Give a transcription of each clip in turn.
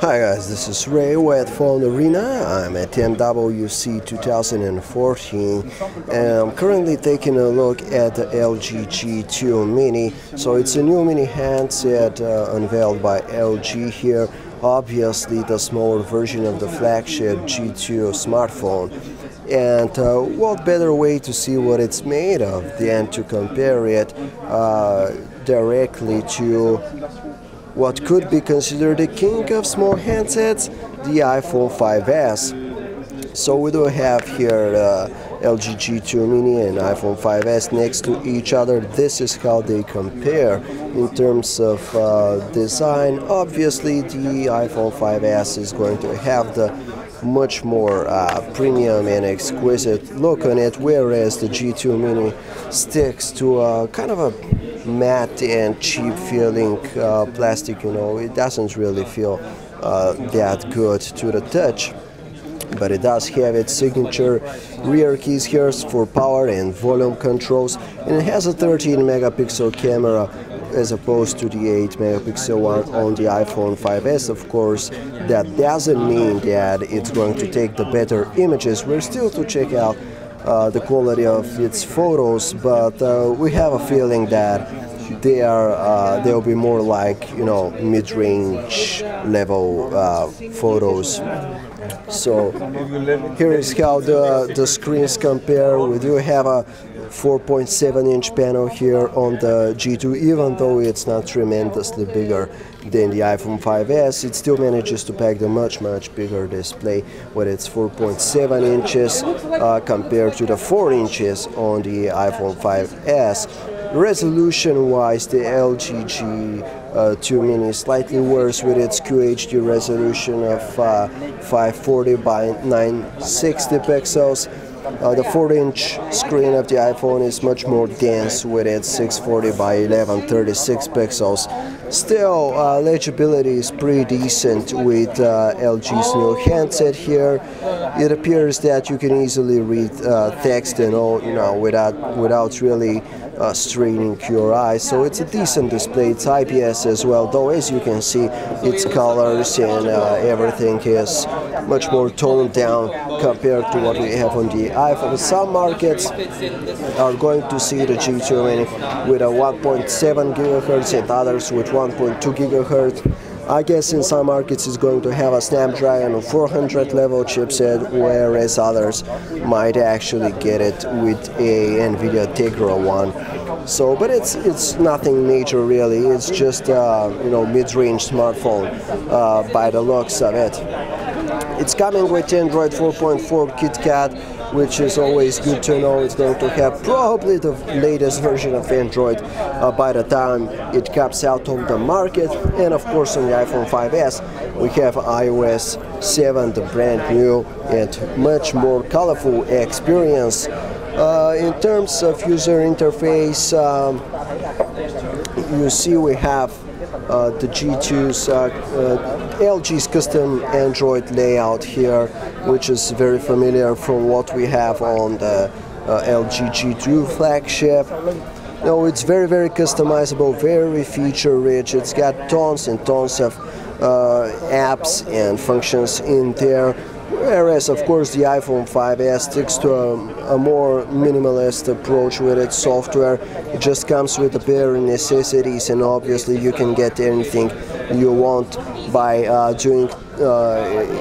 Hi guys, this is Ray with PhoneArena. I'm at MWC 2014 and I'm currently taking a look at the LG G2 Mini. So it's a new mini handset unveiled by LG here. Obviously the smaller version of the flagship G2 smartphone. And what better way to see what it's made of than to compare it directly to what could be considered the king of small handsets, the iPhone 5S. So we do have here LG G2 Mini and iPhone 5S next to each other. This is how they compare in terms of design. Obviously the iPhone 5S is going to have the much more premium and exquisite look on it, whereas the G2 Mini sticks to a kind of a matte and cheap feeling plastic. It doesn't really feel that good to the touch, but it does have its signature rear keys here for power and volume controls, and it has a 13 megapixel camera as opposed to the 8 megapixel one on the iPhone 5S. Of course, that doesn't mean that it's going to take the better images. We're still to check out the quality of its photos, but we have a feeling that they'll be more like mid-range level photos. So here is how the screens compare. We do have a 4.7-inch panel here on the G2. Even though it's not tremendously bigger than the iPhone 5S, it still manages to pack the much bigger display with its 4.7 inches compared to the 4 inches on the iPhone 5S. Resolution-wise, the LG G2 Mini is slightly worse with its QHD resolution of 540 by 960 pixels. The 4-inch screen of the iPhone is much more dense with its 640 by 1136 pixels. Still, legibility is pretty decent with LG's new handset here. It appears that you can easily read text and all, without really straining your eyes. So it's a decent display. It's IPS as well, though as you can see, its colors and everything is much more toned down compared to what we have on the iPhone. Some markets are going to see the G2 Mini with a 1.7 gigahertz and others with 1.2 gigahertz. I guess in some markets it's going to have a Snapdragon 400 level chipset, whereas others might actually get it with a NVIDIA Tegra one. So, but it's nothing major really. It's just mid-range smartphone by the looks of it. It's coming with Android 4.4 KitKat, which is always good to know. It's going to have probably the latest version of Android by the time it comes out on the market. And of course on the iPhone 5S we have iOS 7, the brand new and much more colorful experience. In terms of user interface, you see we have the G2's LG's custom Android layout here, which is very familiar from what we have on the LG G2 flagship. It's very customizable, very feature rich. It's got tons and tons of apps and functions in there. Whereas, of course, the iPhone 5S sticks to a more minimalist approach with its software. It just comes with the bare necessities, and obviously you can get anything you want by doing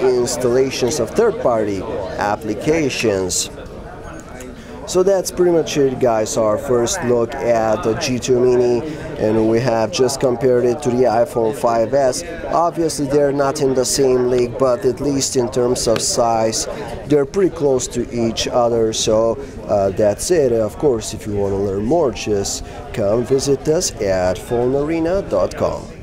installations of third-party applications. So that's pretty much it, guys. Our first look at the G2 Mini, and we have just compared it to the iPhone 5S. Obviously they're not in the same league, but at least in terms of size they're pretty close to each other. So that's it. Of course, if you want to learn more, just come visit us at PhoneArena.com.